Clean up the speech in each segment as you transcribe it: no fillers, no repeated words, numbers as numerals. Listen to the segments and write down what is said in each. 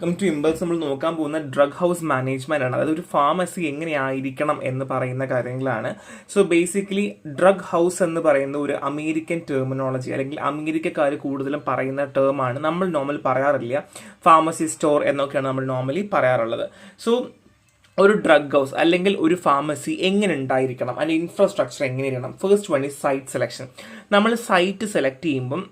നമുക്ക് ഇമ്പൾസ് നമ്മൾ നോക്കാൻ പോകുന്ന ഡ്രഗ് ഹൗസ് മാനേജ്മെന്റ് ആണ്. അതായത് ഒരു ഫാർമസി എങ്ങനെയായിരിക്കണം എന്ന് പറയുന്ന കാര്യങ്ങളാണ്. സോ ബേസിക്കലി ഡ്രഗ് ഹൗസ് എന്ന് പറയുന്ന ഒരു അമേരിക്കൻ ടെർമിനോളജി, അല്ലെങ്കിൽ അമേരിക്കക്കാർ കൂടുതലും പറയുന്ന ടേമാണ്. നമ്മൾ നോർമൽ പറയാറില്ല. ഫാർമസി സ്റ്റോർ എന്നൊക്കെയാണ് നമ്മൾ നോർമലി പറയാറുള്ളത്. സോ ഒരു ഡ്രഗ് ഹൗസ് അല്ലെങ്കിൽ ഒരു ഫാർമസി എങ്ങനെ ഉണ്ടായിരിക്കണം, അതിൻ്റെ ഇൻഫ്രാസ്ട്രക്ചർ എങ്ങനെയിരിക്കണം? First one is site selection. നമ്മൾ സൈറ്റ് സെലക്ട് ചെയ്യുമ്പം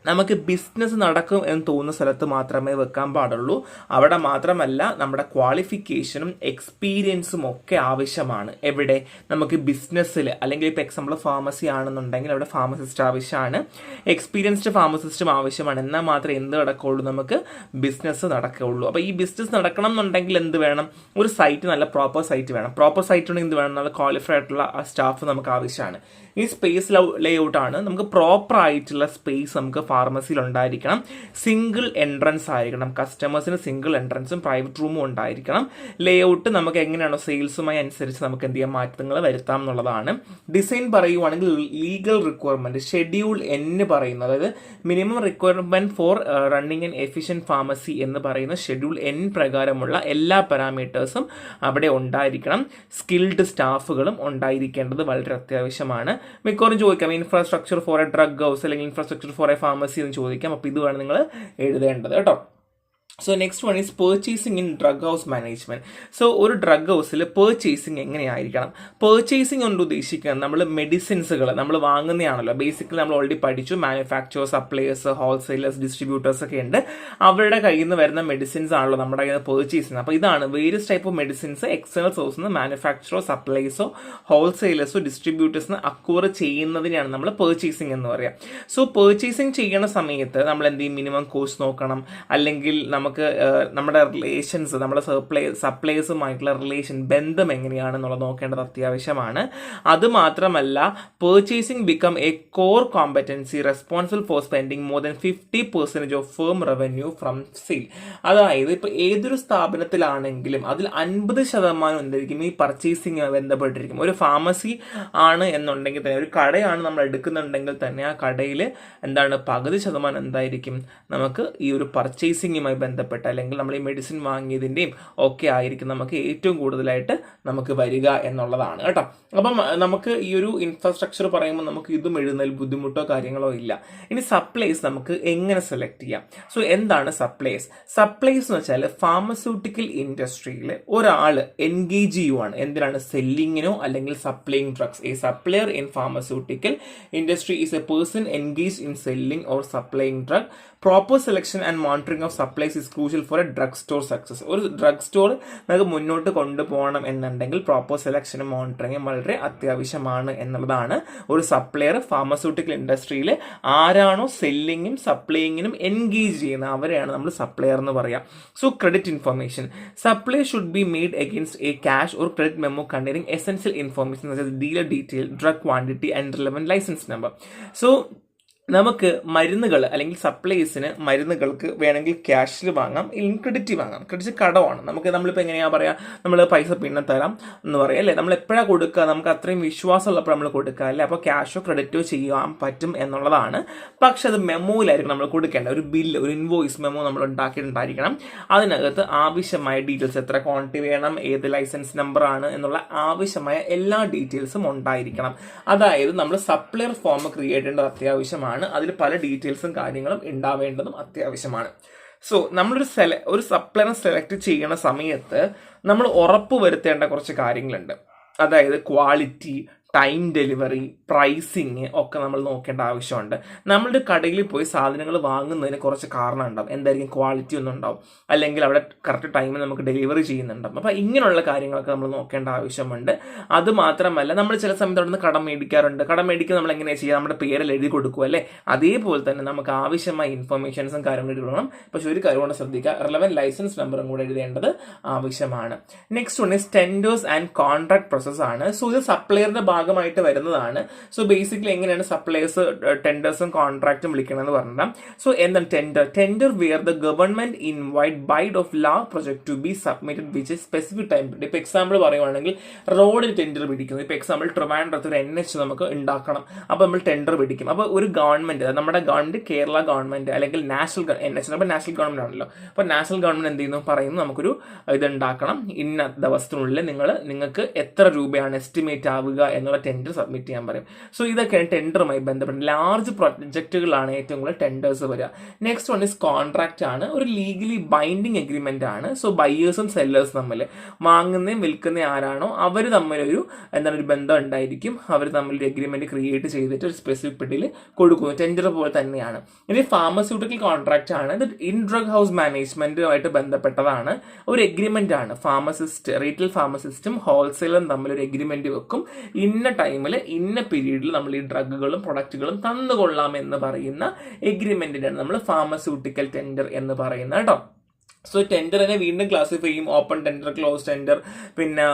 നമുക്ക് ബിസിനസ് നടക്കും എന്ന് തോന്നുന്ന സ്ഥലത്ത് മാത്രമേ വെക്കാൻ പാടുള്ളൂ. അവിടെ മാത്രമല്ല, നമ്മുടെ ക്വാളിഫിക്കേഷനും എക്സ്പീരിയൻസും ഒക്കെ ആവശ്യമാണ്. എവിടെ? നമുക്ക് ബിസിനസ്സിൽ, അല്ലെങ്കിൽ ഇപ്പോൾ എക്സാമ്പിൾ ഫാർമസി ആണെന്നുണ്ടെങ്കിൽ അവിടെ ഫാർമസിസ്റ്റ് ആവശ്യമാണ്, എക്സ്പീരിയൻസ്ഡ് ഫാർമസിസ്റ്റും ആവശ്യമാണ്. എന്നാൽ മാത്രമേ എന്ത് നടക്കുകയുള്ളൂ? നമുക്ക് ബിസിനസ് നടക്കുകയുള്ളൂ. അപ്പോൾ ഈ ബിസിനസ് നടക്കണം എന്നുണ്ടെങ്കിൽ എന്ത് വേണം? ഒരു സൈറ്റ്, നല്ല പ്രോപ്പർ സൈറ്റ് വേണം. പ്രോപ്പർ സൈറ്റ് ഉണ്ടെങ്കിൽ എന്ത് വേണം? നല്ല ക്വാളിഫൈഡ് ആയിട്ടുള്ള സ്റ്റാഫ് നമുക്ക് ആവശ്യമാണ്. ഈ സ്പേസ് ലേഔട്ട് ആണ്. നമുക്ക് പ്രോപ്പർ ആയിട്ടുള്ള സ്പേസ് നമുക്ക് ഫാർമസിയിൽ ഉണ്ടായിരിക്കണം. സിംഗിൾ എൻട്രൻസ് ആയിരിക്കണം. കസ്റ്റമേഴ്സിന് സിംഗിൾ എൻട്രൻസും പ്രൈവറ്റ് റൂമും ഉണ്ടായിരിക്കണം. ലേഔട്ട് നമുക്ക് എങ്ങനെയാണോ സെയിൽസുമായി അനുസരിച്ച് നമുക്ക് എന്ത് ചെയ്യാം, മാറ്റങ്ങൾ വരുത്താം എന്നുള്ളതാണ്. ഡിസൈൻ പറയുവാണെങ്കിൽ ലീഗൽ റിക്വയർമെന്റ് ഷെഡ്യൂൾ എന്ന് പറയുന്നത്, അതായത് minimum requirement for running an efficient pharmacy എന്ന് പറയുന്ന ഷെഡ്യൂൾ എൻ പ്രകാരമുള്ള എല്ലാ പാരാമീറ്റേഴ്സും അവിടെ ഉണ്ടായിരിക്കണം. സ്കിൽഡ് സ്റ്റാഫുകളും ഉണ്ടായിരിക്കേണ്ടത് വളരെ അത്യാവശ്യമാണ്. മിക്കവാറും ചോദിക്കാം infrastructure four A drug house അല്ലെങ്കിൽ ഇൻഫ്രാസ്ട്രക്ചർ ഫോർ എ ഫാർമസി എന്ന് ചോദിക്കാം. അപ്പോൾ ഇത് വേണം നിങ്ങൾ എഴുതേണ്ടത് കേട്ടോ. So next one is purchasing in drug house management. So ഒരു ഡ്രഗ് ഹൗസിൽ പർച്ചേസിങ് എങ്ങനെയായിരിക്കണം? പർച്ചേസിങ് കൊണ്ട് ഉദ്ദേശിക്കുന്നത് നമ്മൾ മെഡിസിൻസുകൾ നമ്മൾ വാങ്ങുന്നതാണല്ലോ. ബേസിക്കലി നമ്മൾ ഓൾറെഡി പഠിച്ചു, മാനുഫാക്ചറേഴ്സ്, സപ്ലയേഴ്സ്, ഹോൾസെയിലേഴ്സ്, ഡിസ്ട്രിബ്യൂട്ടേഴ്സ് ഒക്കെ ഉണ്ട്. അവരുടെ കയ്യിൽ നിന്ന് വരുന്ന മെഡിസിൻസ് ആണല്ലോ നമ്മുടെ കയ്യിൽ നിന്ന് പർച്ചേസ് ചെയ്യുന്നത്. അപ്പോൾ ഇതാണ് various type of medicines external സോഴ്സിൽ നിന്ന് മാനുഫാക്ചറോ, സപ്ലൈസോ, ഹോൾസെയിലേഴ്സോ, ഡിസ്ട്രിബ്യൂട്ടേഴ്സിന് അക്വയർ ചെയ്യുന്നതിനെയാണ് നമ്മൾ പർച്ചേസിങ് എന്ന് പറയുക. സോ പർച്ചേസിങ് ചെയ്യുന്ന സമയത്ത് നമ്മൾ എന്ത് ചെയ്യും? മിനിമം കോസ്റ്റ് നോക്കണം. അല്ലെങ്കിൽ നമുക്ക് നമ്മുടെ റിലേഷൻസ്, നമ്മുടെ സപ്ലൈസുമായിട്ടുള്ള റിലേഷൻ, ബന്ധം എങ്ങനെയാണെന്നുള്ളത് നോക്കേണ്ടത് അത്യാവശ്യമാണ്. അത് മാത്രമല്ല, purchasing become A core competency responsible for spending more than 50% of firm revenue from sale. അതായത് ഇപ്പോൾ ഏതൊരു സ്ഥാപനത്തിലാണെങ്കിലും അതിൽ 50% എന്തായിരിക്കും ഈ പർച്ചേസിംഗ് ബന്ധപ്പെട്ടിരിക്കും. ഒരു ഫാർമസി ആണ് എന്നുണ്ടെങ്കിൽ തന്നെ, ഒരു കടയാണ് നമ്മൾ എടുക്കുന്നുണ്ടെങ്കിൽ തന്നെ, ആ കടയിൽ എന്താണ് പകുതി ശതമാനം എന്തായിരിക്കും നമുക്ക് ഈ ഒരു പർച്ചേസിങ്ങുമായി ബന്ധപ്പെട്ട്, അല്ലെങ്കിൽ നമ്മൾ ഈ മെഡിസിൻ വാങ്ങിയതിൻ്റെയും ഒക്കെ ആയിരിക്കും നമുക്ക് ഏറ്റവും കൂടുതലായിട്ട് നമുക്ക് വരിക എന്നുള്ളതാണ് കേട്ടോ. അപ്പം നമുക്ക് ഈ ഒരു ഇൻഫ്രാസ്ട്രക്ചർ പറയുമ്പോൾ നമുക്ക് ഇതും എഴുതുന്നതിൽ ബുദ്ധിമുട്ടോ കാര്യങ്ങളോ ഇല്ല. ഇനി സപ്ലൈസ് നമുക്ക് എങ്ങനെ സെലക്ട് ചെയ്യാം? സോ എന്താണ് സപ്ലൈസ്? സപ്ലൈസ് എന്ന് വെച്ചാൽ ഫാർമസ്യൂട്ടിക്കൽ ഇൻഡസ്ട്രിയിൽ ഒരാൾ എൻഗേജ് ചെയ്യുവാണ്. എന്തിനാണ്? സെല്ലിങ്ങിനോ അല്ലെങ്കിൽ supplying drugs. A supplier in pharmaceutical industry is A person engage in selling or supplying drug. Proper selection and monitoring of supplies is crucial for A drug store success. ഒരു drug store നമുക്ക് മുന്നോട്ട് കൊണ്ടുപോകണം എന്നുണ്ടെങ്കിൽ proper സെലക്ഷനും മോണിറ്ററിംഗും വളരെ അത്യാവശ്യമാണ് എന്നുള്ളതാണ്. ഒരു supplier pharmaceutical ഇൻഡസ്ട്രിയിൽ ആരാണോ സെല്ലിങ്ങും സപ്ലൈയിങ്ങിനും എൻഗേജ് ചെയ്യുന്നത് അവരെയാണ് നമ്മൾ സപ്ലയർ എന്ന് പറയാം. So credit information. Supply should be made against a cash or credit memo containing essential information dealer detail, drug quantity and relevant license number. So നമുക്ക് മരുന്നുകൾ അല്ലെങ്കിൽ സപ്ലൈസിന് മരുന്നുകൾക്ക് വേണമെങ്കിൽ ക്യാഷിൽ വാങ്ങാം, ഇല്ലെങ്കിൽ ക്രെഡിറ്റ് വാങ്ങാം. ക്രെഡിറ്റ് കടമാണ്. നമ്മളിപ്പോൾ എങ്ങനെയാ പറയുക, നമ്മൾ പൈസ പിന്നെ തരാം എന്ന് പറയാം അല്ലേ. നമ്മൾ എപ്പോഴാണ് കൊടുക്കുക? നമുക്ക് അത്രയും വിശ്വാസമുള്ളപ്പോൾ നമ്മൾ കൊടുക്കുക അല്ലേ. അപ്പോൾ ക്യാഷോ ക്രെഡിറ്റോ ചെയ്യാൻ പറ്റും എന്നുള്ളതാണ്. പക്ഷെ അത് മെമ്മോയിലായിരിക്കും നമ്മൾ കൊടുക്കേണ്ട. ഒരു ബില്ല്, ഒരു ഇൻവോയ്സ് മെമ്മോ നമ്മൾ ഉണ്ടാക്കിയിട്ടുണ്ടായിരിക്കണം. അതിനകത്ത് ആവശ്യമായ ഡീറ്റെയിൽസ്, എത്ര ക്വാണ്ടിറ്റി വേണം, ഏത് ലൈസൻസ് നമ്പർ ആണ് എന്നുള്ള ആവശ്യമായ എല്ലാ ഡീറ്റെയിൽസും ഉണ്ടായിരിക്കണം. അതായത് നമ്മൾ സപ്ലയർ ഫോം ക്രിയേറ്റ് ചെയ്യേണ്ടത് അത്യാവശ്യമാണ്. അതിൽ പല ഡീറ്റെയിൽസും കാര്യങ്ങളും ഉണ്ടാവേണ്ടതും അത്യാവശ്യമാണ്. സോ നമ്മളൊരു സപ്ലയർ സെലക്ട് ചെയ്യുന്ന സമയത്ത് നമ്മൾ ഉറപ്പ് വരുത്തേണ്ട കുറച്ച് കാര്യങ്ങളുണ്ട്. അതായത് ക്വാളിറ്റി, ടൈം ഡെലിവറി, പ്രൈസിങ് ഒക്കെ നമ്മൾ നോക്കേണ്ട ആവശ്യമുണ്ട്. നമ്മളുടെ കടയിൽ പോയി സാധനങ്ങൾ വാങ്ങുന്നതിന് കുറച്ച് കാരണം ഉണ്ടാവും. എന്തായിരിക്കും? ക്വാളിറ്റി ഒന്നും ഉണ്ടാവും, അല്ലെങ്കിൽ അവിടെ കറക്റ്റ് ടൈമിൽ നമുക്ക് ഡെലിവറി ചെയ്യുന്നുണ്ടാവും. അപ്പോൾ ഇങ്ങനെയുള്ള കാര്യങ്ങളൊക്കെ നമ്മൾ നോക്കേണ്ട ആവശ്യമുണ്ട്. അത് മാത്രമല്ല, നമ്മൾ ചില സമയത്ത് അവിടെ നിന്ന് കടം മേടിക്കാറുണ്ട്. കടം മേടിക്കുക നമ്മൾ എങ്ങനെയാണ് ചെയ്യുക? നമ്മുടെ പേരിൽ എഴുതി കൊടുക്കുക അല്ലേ. അതേപോലെ തന്നെ നമുക്ക് ആവശ്യമായ ഇൻഫർമേഷൻസും കാര്യങ്ങളും എഴുതണം. പക്ഷെ ഒരു കാര്യം കൊണ്ട് ശ്രദ്ധിക്കുക, റിലവന്റ് ലൈസൻസ് നമ്പറും കൂടെ എഴുതേണ്ടത് ആവശ്യമാണ്. Next one is tenders and contract process ആണ്. സോ ഇത് സപ്ലയറിന്റെ ഭാഗമായിട്ട് വരുന്നതാണ്. സോ ബേസിക്കലി എങ്ങനെയാണ് സപ്ലൈസ് ടെൻഡേഴ്സും കോൺട്രാക്റ്റും വിളിക്കണമെന്ന് പറഞ്ഞാൽ, സോ എന്താണ് tender where the government invite bid of ലാ project to be submitted which specific time. ഇപ്പൊ എക്സാമ്പിൾ പറയുവാണെങ്കിൽ റോഡിന് ടെൻഡർ പിടിക്കുന്നു. ഇപ്പൊ എക്സാമ്പിൾ ട്രിവാൻഡ്രത്ത് ഒരു NH നമുക്ക് ഉണ്ടാക്കണം, അപ്പൊ നമ്മൾ ടെൻഡർ പിടിക്കും. അപ്പൊ ഒരു ഗവൺമെന്റ്, നമ്മുടെ ഗവൺമെന്റ് കേരള ഗവൺമെന്റ് അല്ലെങ്കിൽ നാഷണൽ NH അപ്പൊ നാഷണൽ ഗവൺമെന്റ് ആണല്ലോ, അപ്പൊ നാഷണൽ ഗവൺമെന്റ് എന്ത് ചെയ്യുന്നു, പറയുന്നു നമുക്കൊരു ഇത് ഉണ്ടാക്കണം, ഇന്ന ദിവസത്തിനുള്ളിൽ നിങ്ങൾക്ക് എത്ര രൂപയാണ് എസ്റ്റിമേറ്റ് ആവുക എന്നുള്ള ടെൻഡർ സബ്മിറ്റ് ചെയ്യാൻ പറയും. സോ ഇതൊക്കെയാണ് ടെൻഡറുമായി ബന്ധപ്പെട്ട് ലാർജ് പ്രൊജക്റ്റുകളാണ് ഏറ്റവും കൂടുതൽ ടെൻഡേഴ്സ് വരിക. നെക്സ്റ്റ് വൺ ഇസ് കോൺട്രാക്ട് ആണ്, ഒരു ലീഗലി ബൈൻഡിങ് എഗ്രിമെന്റ് ആണ്. സോ ബയേഴ്സും സെല്ലേഴ്സും തമ്മിൽ, വാങ്ങുന്നതും വിൽക്കുന്ന ആരാണോ അവർ തമ്മിലൊരു ഒരു ബന്ധം ഉണ്ടായിരിക്കും. അവർ തമ്മിൽ ഒരു എഗ്രിമെന്റ് ക്രിയേറ്റ് ചെയ്തിട്ട് ഒരു സ്പെസിഫിക് പീരീഡിൽ കൊടുക്കുന്നു. ടെൻഡർ പോലെ തന്നെയാണ്. ഇനി ഫാർമസ്യൂട്ടിക്കൽ കോൺട്രാക്ട് ആണ്, ഇത് ഇൻ ഡ്രഗ് ഹൗസ് മാനേജ്മെന്റുമായിട്ട് ബന്ധപ്പെട്ടതാണ്. ഒരു എഗ്രിമെന്റ് ആണ്. റീറ്റെയിൽ ഫാർമസിസ്റ്റും ഹോൾസെയിലും തമ്മിൽ ഒരു എഗ്രിമെന്റ് വെക്കും. ഇന്ന ടൈമിൽ ഇന്ന പീരീഡിൽ നമ്മൾ ഈ ഡ്രഗുകളും പ്രൊഡക്റ്റുകളും തന്നുകൊള്ളാം എന്ന് പറയുന്ന എഗ്രിമെന്റിനാണ് നമ്മൾ ഫാർമസ്യൂട്ടിക്കൽ ടെൻഡർ എന്ന് പറയുന്നത് കേട്ടോ. സോ ടെൻഡറിനെ വീണ്ടും ക്ലാസിഫൈ ചെയ്യും. ഓപ്പൺ ടെൻഡർ, ക്ലോസ് ടെൻഡർ, പിന്നെ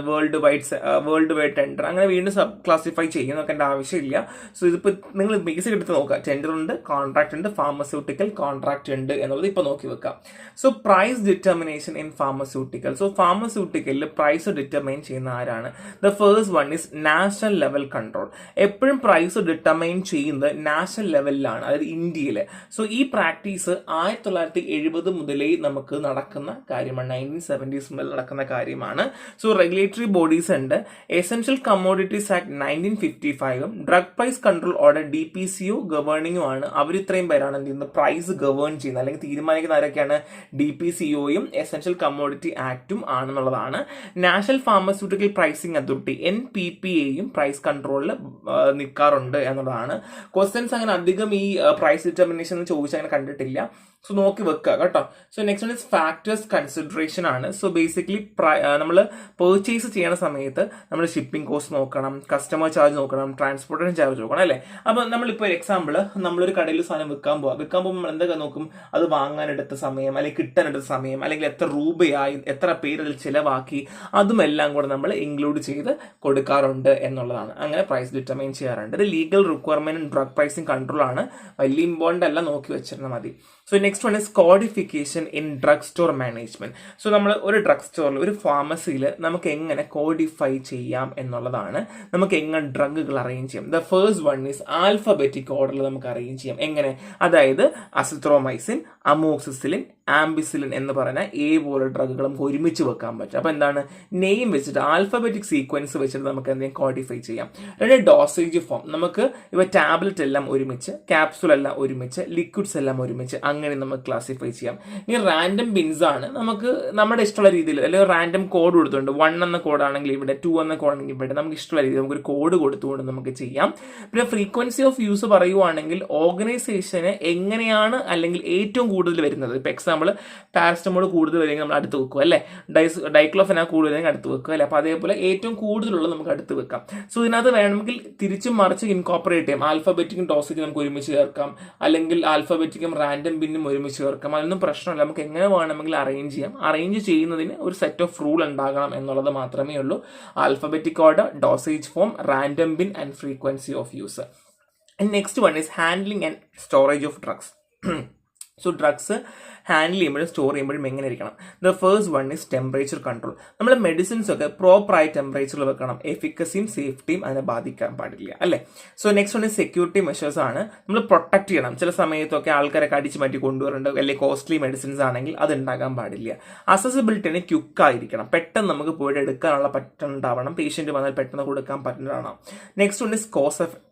വേൾഡ് വൈഡ് ടെൻഡർ, അങ്ങനെ വീണ്ടും സബ് ക്ലാസിഫൈ ചെയ്യും, നോക്കേണ്ട ആവശ്യമില്ല. സോ ഇതിപ്പോൾ നിങ്ങൾ ബേസിക് എടുത്ത് നോക്കുക, ടെൻഡർ ഉണ്ട്, കോൺട്രാക്ട് ഉണ്ട്, ഫാർമസ്യൂട്ടിക്കൽ കോൺട്രാക്ട് ഉണ്ട് എന്നുള്ളത് ഇപ്പോൾ നോക്കി വെക്കാം. So price determination in pharmaceutical. So ഫാർമസ്യൂട്ടിക്കലിൽ പ്രൈസ് ഡിറ്റർമൈൻ ചെയ്യുന്ന ആരാണ്? The first one is national level control. എപ്പോഴും പ്രൈസ് ഡിറ്റർമൈൻ ചെയ്യുന്നത് നാഷണൽ ലെവലിലാണ്, അതായത് ഇന്ത്യയിൽ. സോ ഈ പ്രാക്ടീസ് 1970 മുതലേ നമുക്ക് നടക്കുന്ന കാര്യമാണ്, 1970s മുതൽ നടക്കുന്ന കാര്യമാണ്. സോ റെഗുലേറ്ററി ബോഡീസ് ഉണ്ട്. എസെൻഷ്യൽ കമ്മോഡിറ്റീസ് ആക്ട് 1955ഉം drug price control order DPCO ഗവേണിംഗുമാണ്. അവർ ഇത്രയും പേരാണ് എന്ത് ചെയ്യുന്നത്, പ്രൈസ് ഗവേൺ ചെയ്യുന്നത് അല്ലെങ്കിൽ തീരുമാനിക്കുന്ന ആരൊക്കെയാണ്? DPCOയും എസെൻഷ്യൽ കമ്മോഡിറ്റി ആക്ടും ആണെന്നുള്ളതാണ്. നാഷണൽ ഫാർമസ്യൂട്ടിക്കൽ പ്രൈസിംഗ് അതോറിറ്റി NPPAയും പ്രൈസ് കൺട്രോളിൽ നിൽക്കാറുണ്ട് എന്നുള്ളതാണ്. ക്വസ്റ്റ്യൻസ് അങ്ങനെ അധികം ഈ പ്രൈസ് ഡിറ്റർമിനേഷൻ ചോദിച്ചാൽ അങ്ങനെ കണ്ടിട്ടില്ല. സോ നോക്കി വെക്കുക കേട്ടോ. So next one is factors consideration ആണ്. സോ ബേസിക്കലി നമ്മൾ പർച്ചേസ് ചെയ്യുന്ന സമയത്ത് നമ്മൾ ഷിപ്പിംഗ് കോസ്റ്റ് നോക്കണം, കസ്റ്റമർ ചാർജ് നോക്കണം, ട്രാൻസ്പോർട്ടേഷൻ ചാർജ് നോക്കണം അല്ലേ. അപ്പോൾ നമ്മളിപ്പോൾ എക്സാമ്പിൾ നമ്മളൊരു കടയിൽ സാധനം വിൽക്കാൻ പോകുമ്പോൾ നമ്മൾ എന്തൊക്കെ നോക്കും? അത് വാങ്ങാനെടുത്ത സമയം, അല്ലെങ്കിൽ കിട്ടാനെടുത്ത സമയം, അല്ലെങ്കിൽ എത്ര രൂപയായി, എത്ര പേര് അതിൽ ചിലവാക്കി, അതുമെല്ലാം കൂടെ നമ്മൾ ഇൻക്ലൂഡ് ചെയ്ത് കൊടുക്കാറുണ്ട് എന്നുള്ളതാണ്. അങ്ങനെ പ്രൈസ് ഡിറ്റർമൈൻ ചെയ്യാറുണ്ട്. ഇത് legal requirement drug pricing control ആണ്. വലിയ ഇമ്പോർട്ടൻ്റ് അല്ല, നോക്കി വെച്ചിരുന്നാൽ മതി. So next one is codification in drug store management. So നമ്മൾ ഒരു ഡ്രഗ് സ്റ്റോറിൽ, ഒരു ഫാർമസിയിൽ നമുക്ക് എങ്ങനെ കോഡിഫൈ ചെയ്യാം എന്നുള്ളതാണ്. നമുക്ക് എങ്ങനെ ഡ്രഗുകൾ അറേഞ്ച് ചെയ്യാം. The first one is alphabetic ഓർഡറിൽ നമുക്ക് അറേഞ്ച് ചെയ്യാം. എങ്ങനെ? അതായത് അസിത്രോമൈസിൻ, അമോക്സിസിലിൻ, ആംബിസിലിൻ എന്ന് പറയുന്ന പോലെ ഡ്രഗുകൾ നമുക്ക് ഒരുമിച്ച് വെക്കാൻ പറ്റും. അപ്പോൾ എന്താണ്, നെയിം വെച്ചിട്ട് ആൽഫബറ്റിക് സീക്വൻസ് വെച്ചിട്ട് നമുക്ക് എന്തെങ്കിലും കോഡിഫൈ ചെയ്യാം. രണ്ട് ഡോസേജ് ഫോം, നമുക്ക് ഇവ ടാബ്ലറ്റ് എല്ലാം ഒരുമിച്ച്, ക്യാപ്സൂൾ എല്ലാം ഒരുമിച്ച്, ലിക്വിഡ്സ് എല്ലാം ഒരുമിച്ച്, അങ്ങനെ നമുക്ക് ക്ലാസിഫൈ ചെയ്യാം. ഇനി റാൻഡം ബിൻസ് ആണ്, നമുക്ക് നമ്മുടെ ഇഷ്ടമുള്ള രീതിയിൽ, അല്ലെങ്കിൽ റാൻഡം കോഡ് കൊടുത്തുകൊണ്ട് 1 എന്ന കോഡാണെങ്കിൽ ഇവിടെ, 2 എന്ന കോഡാണെങ്കിൽ ഇവിടെ, നമുക്ക് ഇഷ്ടമുള്ള രീതിയിൽ നമുക്കൊരു കോഡ് കൊടുത്തുകൊണ്ട് നമുക്ക് ചെയ്യാം. പിന്നെ ഫ്രീക്വൻസി ഓഫ് യൂസ് പറയുവാണെങ്കിൽ ഓർഗനൈസേഷന് എങ്ങനെയാണ് അല്ലെങ്കിൽ ഏറ്റവും കൂടുതൽ വരുന്നത്. ഇപ്പൊ എക്സാമ്പിൾ പാരസ്റ്റമോൾ കൂടുതൽ വരുമെങ്കിൽ നമ്മൾ അടുത്ത് വെക്കും അല്ലേ, ഡൈക്ലോഫെനാക് കൂടുതൽ അടുത്ത് വെക്കുക അല്ലേ. അപ്പോൾ അതേപോലെ ഏറ്റവും കൂടുതലുള്ള നമുക്ക് അടുത്ത് വെക്കാം. സോ ഇതിനകത്ത് വേണമെങ്കിൽ തിരിച്ചും മറിച്ച് ഇൻകോപ്പറേറ്റ് ചെയ്യാം. ആൽഫബറ്റിക്കും ഡോസേജ് നമുക്ക് ഒരുമിച്ച് ചേർക്കാം, അല്ലെങ്കിൽ ആൽഫബറ്റിക്കും റാൻഡം ബിന്നും ഒരുമിച്ച് ചേർക്കാം. അതൊന്നും പ്രശ്നമില്ല, നമുക്ക് എങ്ങനെ വേണമെങ്കിൽ അറേഞ്ച് ചെയ്യാം. അറേഞ്ച് ചെയ്യുന്നതിന് ഒരു സെറ്റ് ഓഫ് റൂൾ ഉണ്ടാകണം എന്നുള്ളത് മാത്രമേ ഉള്ളൂ. Alphabetic order, dosage form, random bin and frequency of use. Next one is handling and storage of drugs. So drugs handle ചെയ്യുമ്പോഴും സ്റ്റോർ ചെയ്യുമ്പോഴും എങ്ങനെ ഇരിക്കണം? The first one is temperature control. നമ്മൾ medicines ഒക്കെ പ്രോപ്പറായി ടെമ്പറേച്ചറിൽ വെക്കണം. എഫിക്കസിയും സേഫ്റ്റിയും അതിനെ ബാധിക്കാൻ പാടില്ല അല്ലേ. So next one is security measures ആണ്. നമ്മൾ പ്രൊട്ടക്ട് ചെയ്യണം. ചില സമയത്തൊക്കെ ആൾക്കാരൊക്കെ അടിച്ച് മാറ്റി കൊണ്ടുവരേണ്ട അല്ലെങ്കിൽ കോസ്റ്റ്ലി മെഡിസിൻസ് ആണെങ്കിൽ അത് ഉണ്ടാകാൻ പാടില്ല. അസസിബിലിറ്റിന് ക്യുക്കായിരിക്കണം, പെട്ടെന്ന് നമുക്ക് പോയിട്ട് എടുക്കാനുള്ള പറ്റുന്നുണ്ടാവണം. പേഷ്യന്റ് വന്നാൽ പെട്ടെന്ന് കൊടുക്കാൻ പറ്റുന്നതാണ്. Next one is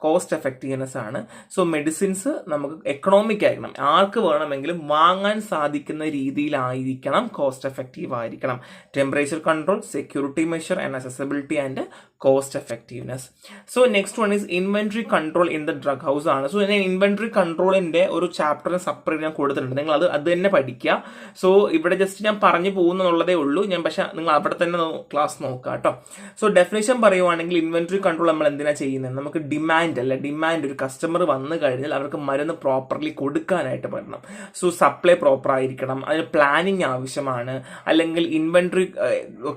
cost effectiveness ആണ്. സോ മെഡിസിൻസ് നമുക്ക് എക്കണോമിക് ആയിരിക്കണം, ആർക്ക് വേണമെങ്കിലും വാങ്ങാൻ സാധിക്കുന്ന രീതിയിലായിരിക്കണം, കോസ്റ്റ് എഫക്റ്റീവ് ആയിരിക്കണം. Temperature control, security measure and accessibility and cost effectiveness. So next one is inventory control in the drug house ആണ്. സോ ഞാൻ ഇൻവെന്ററി കൺട്രോളിന്റെ ഒരു ചാപ്റ്ററിന് സെപ്പറേറ്റ് ഞാൻ കൊടുത്തിട്ടുണ്ട്, നിങ്ങൾ അത് തന്നെ പഠിക്കുക. സോ ഇവിടെ ജസ്റ്റ് ഞാൻ പറഞ്ഞു പോകുന്നുള്ളതേ ഉള്ളൂ ഞാൻ, പക്ഷെ നിങ്ങൾ അവിടെ തന്നെ ക്ലാസ് നോക്കുക കേട്ടോ. സോ ഡെഫിനേഷൻ പറയുവാണെങ്കിൽ ഇൻവെന്ററി കൺട്രോൾ നമ്മൾ എന്തിനാ ചെയ്യുന്നത്? നമുക്ക് ഡിമാൻഡ് അല്ല, ഡിമാൻഡ് ഒരു കസ്റ്റമർ വന്നു കഴിഞ്ഞാൽ അവർക്ക് മരുന്ന് പ്രോപ്പർലി കൊടുക്കാനായിട്ട് പറ്റണം. സോ സപ്ലൈ പ്രോപ്പർ ആയിരിക്കണം, അതിന് പ്ലാനിങ് ആവശ്യമാണ്, അല്ലെങ്കിൽ ഇൻവെന്ററി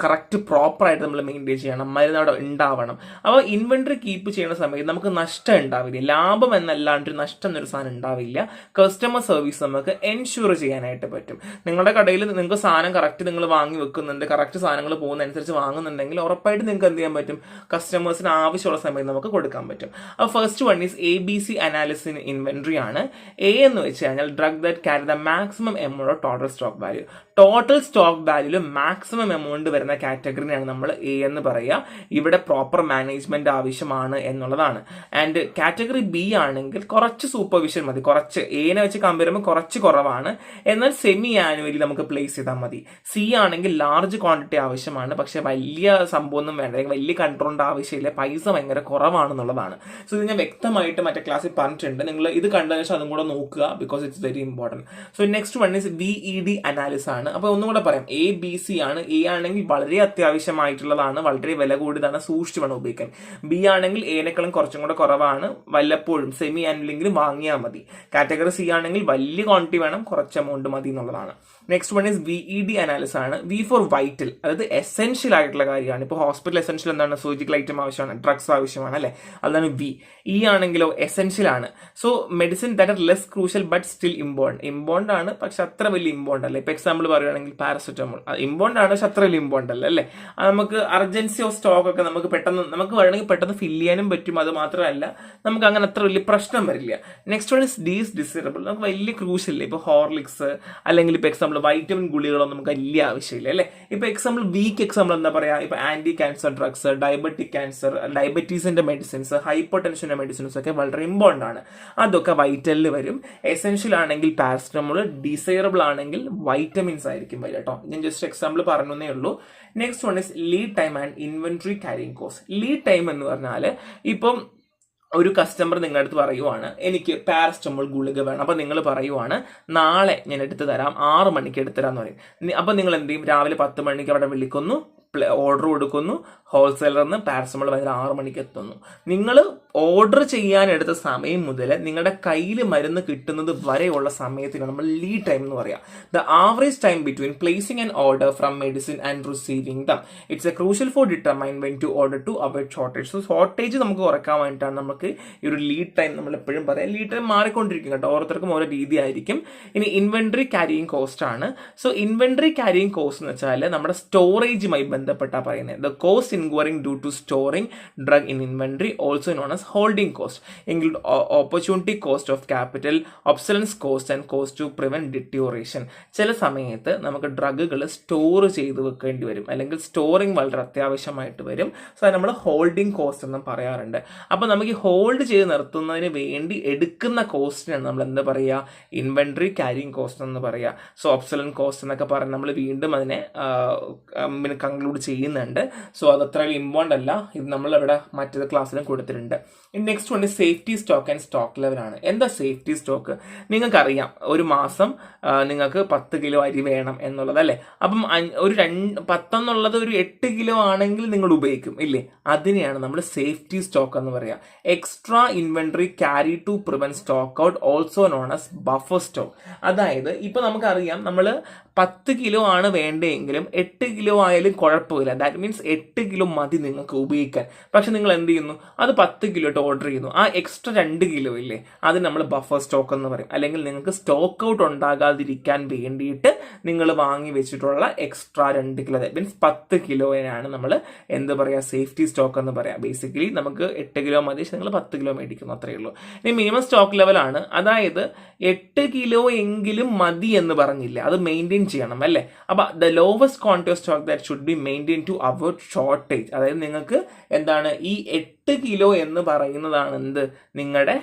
കറക്റ്റ് പ്രോപ്പറായിട്ട് നമ്മൾ മെയിൻറ്റെയിൻ ചെയ്യണം. മരുന്ന് അവിടെ ഉണ്ടാവണം. അപ്പോൾ ഇൻവെന്ററി കീപ്പ് ചെയ്യുന്ന സമയത്ത് നമുക്ക് നഷ്ടം ഉണ്ടാവില്ല, ലാഭം എന്നല്ലാണ്ട് നഷ്ടം എന്നൊരു സാധനം ഉണ്ടാവില്ല. കസ്റ്റമർ സർവീസ് നമുക്ക് എൻഷുർ ചെയ്യാനായിട്ട് പറ്റും. നിങ്ങളുടെ കടയിൽ നിങ്ങൾക്ക് സാധനം കറക്റ്റ് നിങ്ങൾ വാങ്ങി വെക്കുന്നുണ്ട്, കറക്റ്റ് സാധനങ്ങൾ പോകുന്നതനുസരിച്ച് വാങ്ങുന്നുണ്ടെങ്കിൽ ഉറപ്പായിട്ട് നിങ്ങൾക്ക് എന്ത് ചെയ്യാൻ പറ്റും, കസ്റ്റമേഴ്സിന് ആവശ്യമുള്ള സമയത്ത് നമുക്ക് കൊടുക്കാൻ പറ്റും. അപ്പോൾ first one is ABC analysis in inventory ആണ്. A എന്ന് വെച്ച് കഴിഞ്ഞാൽ drug that carry the maximum amount of total stock value. Total stock വാല്യൂല് മാക്സിമം എമൗണ്ട് വരുന്ന കാറ്റഗറിയാണ് നമ്മൾ A എന്ന് പറയുക. ഇവിടെ പ്രോപ്പർ മാനേജ്മെന്റ് ആവശ്യമാണ് എന്നുള്ളതാണ്. ആൻഡ് കാറ്റഗറി B ആണെങ്കിൽ കുറച്ച് സൂപ്പർവിഷൻ മതി, കുറച്ച് എനെ വെച്ച് കമ്പയർ ചെയ്യുമ്പോൾ കുറച്ച് കുറവാണ്, എന്നാൽ സെമി ആനുവലി നമുക്ക് പ്ലേസ് ചെയ്താൽ മതി. C ആണെങ്കിൽ ലാർജ് ക്വാണ്ടിറ്റി ആവശ്യമാണ്, പക്ഷെ വലിയ സംഭവമൊന്നും വേണ്ട, വലിയ കൺട്രോളിന്റെ ആവശ്യമില്ല, പൈസ ഭയങ്കര കുറവാണെന്നുള്ളതാണ്. സോ ഇത് ഞാൻ വ്യക്തമായിട്ട് മറ്റേ ക്ലാസ്സിൽ പറഞ്ഞിട്ടുണ്ട്, നിങ്ങൾ ഇത് കണ്ടതിന് ശേഷം അതും കൂടെ നോക്കുക, because it's very important. So next one is VED analysis ആണ്. അപ്പോൾ ഒന്നും കൂടെ പറയാം, ABC ആണ്. A ആണെങ്കിൽ വളരെ അത്യാവശ്യമായിട്ടുള്ളതാണ്, വളരെ വില കൂടിയതാണ്, സൂക്ഷിച്ച് വേണം ഉപയോഗിക്കാൻ. B ആണെങ്കിൽ Aനേക്കാളും കുറച്ചും കൂടെ കുറവാണ്, വല്ലപ്പോഴും സെമി ആനുവലെങ്കിലും വാങ്ങിയാൽ മതി. കാറ്റഗറി C ആണെങ്കിൽ വലിയ ക്വാണ്ടിറ്റി വേണം, കുറച്ച് എമൗണ്ട് മതി എന്നുള്ളതാണ്. Next one is VED analysis ആണ്. V ഫോർ വൈറ്റൽ, അതായത് എസെൻഷ്യൽ ആയിട്ടുള്ള കാര്യമാണ്. ഇപ്പോൾ ഹോസ്പിറ്റൽ എസെൻഷ്യൽ എന്താണ്, സർജിക്കൽ ഐറ്റം ആവശ്യമാണ്, ഡ്രഗ്സ് ആവശ്യമാണ് അല്ലേ, അതാണ് V. E ആണെങ്കിലോ എസെൻഷ്യൽ ആണ്. So medicine that are less crucial but still important ആണ്, പക്ഷെ അത്ര വലിയ ഇമ്പോർട്ടൻ്റ് അല്ല. ഇപ്പോൾ എക്സാമ്പിൾ പറയുകയാണെങ്കിൽ പാരസെറ്റമോൾ ഇമ്പോർട്ടൻ്റ് ആണ്, പക്ഷെ അത്ര വലിയ ഇമ്പോർട്ടൻ്റ് അല്ല അല്ലേ. നമുക്ക് അർജൻസി ഓഫ് സ്റ്റോക്ക് ഒക്കെ നമുക്ക് വേണമെങ്കിൽ പെട്ടെന്ന് ഫില്ല് ചെയ്യാനും പറ്റും, അത് മാത്രമല്ല നമുക്ക് അങ്ങനെ അത്ര വലിയ പ്രശ്നം വരില്ല. നെക്സ്റ്റ് വൺ ഇസ് ഡിസൈറബിൾ, നമുക്ക് വലിയ ക്രൂഷ്യൽ ഇല്ല. ഇപ്പോൾ ഹോർലിക്സ് അല്ലെങ്കിൽ ഇപ്പോൾ എക്സാമ്പിൾ വൈറ്റമിൻ ഗുളികളൊന്നും നമുക്ക് വലിയ ആവശ്യമില്ല അല്ലേ. ഇപ്പോൾ എക്സാമ്പിൾ വീക്ക് എക്സാമ്പിൾ എന്താ പറയുക, ഇപ്പോൾ ആന്റി ക്യാൻസർ ഡ്രഗ്സ്, ഡയബറ്റീസിന്റെ മെഡിസിൻസ്, ഹൈപ്പർ ടെൻഷന്റെ മെഡിസിൻസ് ഒക്കെ വളരെ ഇമ്പോർട്ടൻ്റ് ആണ്, അതൊക്കെ വൈറ്റലിൽ വരും. എസെൻഷ്യൽ ആണെങ്കിൽ പാരസെറ്റമോൾ, ഡിസൈറബിൾ ആണെങ്കിൽ വൈറ്റമിൻസ് ആയിരിക്കും വരിക കേട്ടോ. ഞാൻ ജസ്റ്റ് എക്സാമ്പിൾ പറഞ്ഞേ ഉള്ളൂ. Next one is lead time and inventory carrying cost. Lead time എന്ന് പറഞ്ഞാൽ ഇപ്പം ഒരു കസ്റ്റമർ നിങ്ങളുടെ അടുത്ത് പറയുവാണ് എനിക്ക് പാരസ്റ്റമോൾ ഗുളിക വേണം, അപ്പോൾ നിങ്ങൾ പറയുവാണ് നാളെ ഞാൻ എടുത്തു തരാം, 6 മണിക്ക് എടുത്തു തരാമെന്ന് പറയും. അപ്പോൾ നിങ്ങൾ എന്ത് ചെയ്യും, രാവിലെ 10 മണിക്ക് അവിടെ വിളിക്കുന്നു, ഓർഡർ കൊടുക്കുന്നു, ഹോൾസെയിലറിന്ന് പാരസെറ്റമോൾ വൈകുന്നേരം 6 മണിക്ക് എത്തുന്നു. നിങ്ങൾ ഓർഡർ ചെയ്യാനെടുത്ത സമയം മുതൽ നിങ്ങളുടെ കയ്യിൽ മരുന്ന് കിട്ടുന്നത് വരെയുള്ള സമയത്തിന് നമ്മൾ ലീഡ് ടൈം എന്ന് പറയാം. The average time between placing an order from medicine and receiving them it's a crucial for determine when to order to avoid shortage. So shortage നമുക്ക് കുറയ്ക്കാൻ വേണ്ടിയിട്ടാണ് നമുക്ക് ഈ ഒരു ലീഡ് ടൈം നമ്മൾ എപ്പോഴും പറയാം. ലീഡ് ടൈം മാറിക്കൊണ്ടിരിക്കും കേട്ടോ, ഓരോരുത്തർക്കും ഓരോ രീതി ആയിരിക്കും. ഇനി ഇൻവെന്ററി ക്യാരിയിങ് കോസ്റ്റ് ആണ്. സോ ഇൻവെന്ററി ക്യാരിയിങ് കോസ്റ്റ് എന്ന് വെച്ചാൽ നമ്മുടെ സ്റ്റോറേജുമായി ബന്ധപ്പെട്ടാ പറയുന്നത്. The cost incurring due to storing drug in inventory also known as holding cost include opportunity cost of capital, obsolescence cost and cost to prevent deterioration. ചില സമയത്ത് നമുക്ക് ഡ്രഗുകൾ സ്റ്റോർ ചെയ്ത് വെക്കേണ്ടി വരും, അല്ലെങ്കിൽ സ്റ്റോറിങ് വളരെ അത്യാവശ്യമായിട്ട് വരും. സോ അത് നമ്മൾ ഹോൾഡിംഗ് കോസ്റ്റ് എന്ന് പറയാറുണ്ട്. അപ്പോൾ നമുക്ക് ഈ ഹോൾഡ് ചെയ്ത് നിർത്തുന്നതിന് വേണ്ടി എടുക്കുന്ന കോസ്റ്റിനാണ് നമ്മൾ എന്താ പറയുക, ഇൻവെന്ററി ക്യാരിയിങ് കോസ്റ്റ് എന്ന് പറയുക. സോ ഒബ്സലന്റ് കോസ്റ്റ് എന്നൊക്കെ പറഞ്ഞ് നമ്മൾ വീണ്ടും അതിനെ കൺക്ലൂഡ് ചെയ്യുന്നുണ്ട്. സോ അത് അത്ര ഇമ്പോർട്ടൻ്റ് അല്ല, ഇത് നമ്മളിവിടെ മറ്റൊരു ക്ലാസ്സിലും കൊടുത്തിട്ടുണ്ട്. Next one safety stock and stock ലെവലാണ്. എന്താ സേഫ്റ്റി സ്റ്റോക്ക്? നിങ്ങൾക്കറിയാം ഒരു മാസം നിങ്ങൾക്ക് 10 കിലോ അരി വേണം എന്നുള്ളത് അല്ലേ. അപ്പം ഒരു 10 എന്നുള്ളത് ഒരു 8 കിലോ ആണെങ്കിൽ നിങ്ങൾ ഉപയോഗിക്കും ഇല്ലേ, അതിനെയാണ് നമ്മൾ സേഫ്റ്റി സ്റ്റോക്ക് എന്ന് പറയുക. Extra inventory carry to prevent stock out also known as buffer stock. അതായത് ഇപ്പൊ നമുക്കറിയാം നമ്മൾ 10 കിലോ ആണ് വേണ്ടതെങ്കിലും 8 കിലോ ആയാലും കുഴപ്പമില്ല, ദാറ്റ് മീൻസ് 8 കിലോ മതി നിങ്ങൾക്ക് ഉപയോഗിക്കാൻ. പക്ഷെ നിങ്ങൾ എന്ത് ചെയ്യുന്നു, അത് 10 കിലോ ഓർഡർ ചെയ്യുന്നു, ആ എക്സ്ട്രാ 2 കിലോ ഇല്ലേ, അത് നമ്മൾ ബഫർ സ്റ്റോക്ക് എന്ന് പറയും. അല്ലെങ്കിൽ നിങ്ങൾക്ക് സ്റ്റോക്ക് ഔട്ട് ഉണ്ടാകാതിരിക്കാൻ വേണ്ടിയിട്ട് നിങ്ങൾ വാങ്ങി വെച്ചിട്ടുള്ള എക്സ്ട്രാ 2 കിലോ, ദാറ്റ് മീൻസ് 10 കിലോയാണ് നമ്മൾ എന്ത് പറയുക, സേഫ്റ്റി സ്റ്റോക്ക് എന്ന് പറയാം. ബേസിക്കലി നമുക്ക് 8 കിലോ മതി, നിങ്ങൾ 10 കിലോ മേടിക്കുന്നു, അത്രയേ ഉള്ളൂ. ഇനി മിനിമം സ്റ്റോക്ക് ലെവലാണ്, അതായത് 8 കിലോ എങ്കിലും മതി എന്ന് പറഞ്ഞില്ല, അത് മെയിൻറ്റെയിൻ ചെയ്യണം അല്ലേ. അപ്പൊ the lowest quantity of stock that should be maintain to avoid shortage. അതായത് നിങ്ങൾക്ക് എന്താണ് ഈ 8 കിലോ എന്ന് പറയുന്നതാണ് എന്ത്, നിങ്ങളുടെ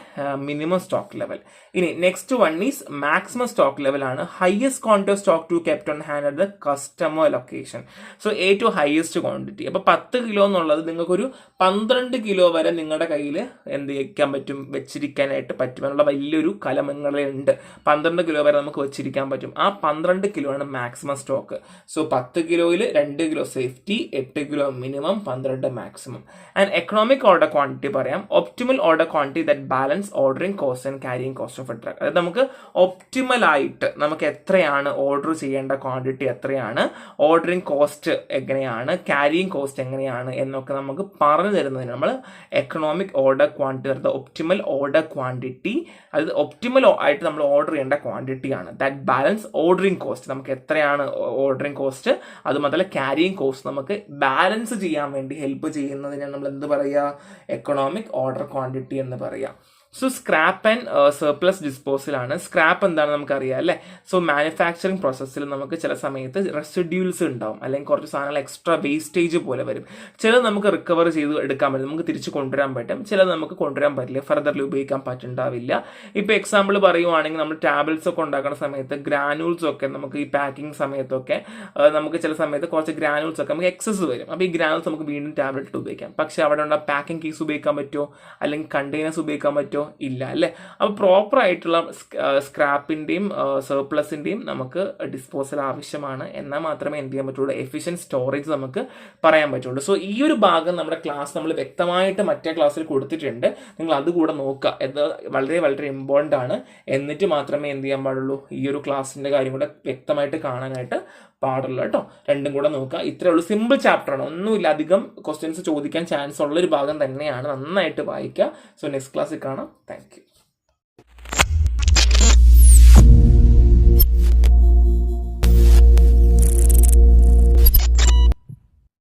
മിനിമം സ്റ്റോക്ക് ലെവൽ. ഇനി next one is maximum stock level ആണ്. Highest quantity of stock to kept on hand at the customer location. So ഏറ്റവും ഹയസ്റ്റ് ക്വാണ്ടിറ്റി. അപ്പൊ 10 കിലോ എന്നുള്ളത് നിങ്ങൾക്കൊരു 12 കിലോ വരെ നിങ്ങളുടെ കയ്യിൽ എന്ത് വയ്ക്കാൻ പറ്റും, വെച്ചിരിക്കാനായിട്ട് പറ്റും. എന്നുള്ള വലിയൊരു കലമങ്ങളുണ്ട്. 12 കിലോ വരെ നമുക്ക് വെച്ചിരിക്കാൻ പറ്റും. ആ 12 കിലോ ആണ് മാക്സിമം സ്റ്റോക്ക്. സോ 10 കിലോയിൽ 2 kilo safety, 8 kilo minimum, 12 maximum. And economic order quantity പറയാം. Optimal order quantity that balance ordering cost and carrying cost of a drug. അതായത് നമുക്ക് ഒപ്റ്റിമൽ ആയിട്ട് നമുക്ക് എത്രയാണ് ഓർഡർ ചെയ്യേണ്ട ക്വാണ്ടിറ്റി എത്രയാണ്, ഓർഡറിംഗ് കോസ്റ്റ് എങ്ങനെയാണ്, ക്യാരിയിങ് കോസ്റ്റ് എങ്ങനെയാണ് എന്നൊക്കെ നമുക്ക് പറഞ്ഞു തരുന്നതിന് നമ്മൾ economic order quantity, optimal order quantity, അതായത് ഒപ്റ്റിമൽ ആയിട്ട് നമ്മൾ ഓർഡർ ചെയ്യേണ്ട ക്വാണ്ടിറ്റിയാണ്. ദാറ്റ് ബാലൻസ് ഓർഡറിംഗ് കോസ്റ്റ്, നമുക്ക് എത്രയാണ് ഓർഡറിംഗ് കോസ്റ്റ്, അതുമാത്രമല്ല ക്യാരിയിങ് കോസ്റ്റ് നമുക്ക് ബാലൻസ് ചെയ്യാൻ വേണ്ടി ഹെൽപ്പ് ചെയ്യുന്നതിന് നമ്മൾ എന്ത് പറയുക, എക്കണോമിക് ഓർഡർ ക്വാണ്ടിറ്റി എന്ന് പറയാം. So scrap and surplus disposal ആണ്. സ്ക്രാപ്പ് എന്താണ് നമുക്കറിയാം അല്ലേ. സോ മാനുഫാക്ചറിങ് പ്രോസസ്സിൽ നമുക്ക് ചില സമയത്ത് റെസിഡ്യൂൾസ് ഉണ്ടാവും, അല്ലെങ്കിൽ കുറച്ച് സാധനങ്ങൾ എക്സ്ട്രാ വേസ്റ്റേജ് പോലെ വരും. ചിലത് നമുക്ക് റിക്കവർ ചെയ്ത് എടുക്കാൻ പറ്റും, നമുക്ക് തിരിച്ച് കൊണ്ടുവരാൻ പറ്റും. ചിലത് നമുക്ക് കൊണ്ടുവരാൻ പറ്റില്ല, ഫർദർലി ഉപയോഗിക്കാൻ പറ്റുന്നുണ്ടാവില്ല. ഇപ്പോൾ എക്സാമ്പിൾ പറയുവാണെങ്കിൽ നമ്മൾ ടാബ്ലറ്റ്സ് ഒക്കെ ഉണ്ടാക്കുന്ന സമയത്ത് ഗ്രാനൂൾസ് ഒക്കെ നമുക്ക് ഈ പാക്കിംഗ് സമയത്തൊക്കെ നമുക്ക് ചില സമയത്ത് കുറച്ച് ഗ്രാനൂൾസ് ഒക്കെ നമുക്ക് എക്സസ് വരും. അപ്പോൾ ഈ ഗ്രാനൂൾസ് നമുക്ക് വീണ്ടും ടാബ്ലറ്റ് ഉപയോഗിക്കാം. പക്ഷേ അവിടെ ഉള്ള പാക്കിംഗ് കേസ് ഉപയോഗിക്കാൻ പറ്റുമോ, അല്ലെങ്കിൽ കണ്ടെയ്നേഴ്സ് ഉപയോഗിക്കാൻ പറ്റുമോ, ഇല്ല അല്ലേ. അപ്പോൾ പ്രോപ്പർ ആയിട്ടുള്ള സ്ക്രാപ്പിന്റെയും സർപ്ലസിന്റെയും നമുക്ക് ഡിസ്പോസൽ ആവശ്യമാണ്. എന്നാൽ മാത്രമേ എന്ത് ചെയ്യാൻ പറ്റുള്ളൂ, എഫിഷ്യന്റ് സ്റ്റോറേജ് നമുക്ക് പറയാൻ പറ്റുള്ളൂ. സോ ഈ ഒരു ഭാഗം നമ്മുടെ ക്ലാസ് നമ്മൾ വ്യക്തമായിട്ട് മറ്റേ ക്ലാസ്സിൽ കൊടുത്തിട്ടുണ്ട്. നിങ്ങൾ അതുകൂടെ നോക്കുക, ഇത് വളരെ വളരെ ഇമ്പോർട്ടൻ്റ് ആണ്. എന്നിട്ട് മാത്രമേ എന്ത് ചെയ്യാൻ പാടുള്ളൂ, ഈ ഒരു ക്ലാസ്സിന്റെ കാര്യം കൂടെ വ്യക്തമായിട്ട് കാണാനായിട്ട് പാടുള്ളൂ കേട്ടോ. രണ്ടും കൂടെ നോക്കുക. ഇത്രയേ ഉള്ളൂ, സിമ്പിൾ ചാപ്റ്റർ ആണ്, ഒന്നുമില്ല. അധികം ക്വസ്റ്റ്യൻസ് ചോദിക്കാൻ ചാൻസ് ഉള്ളൊരു ഭാഗം തന്നെയാണ്. നന്നായിട്ട് വായിക്കുക. സോ നെക്സ്റ്റ് ക്ലാസ്സിൽ കാണാം. Thank you.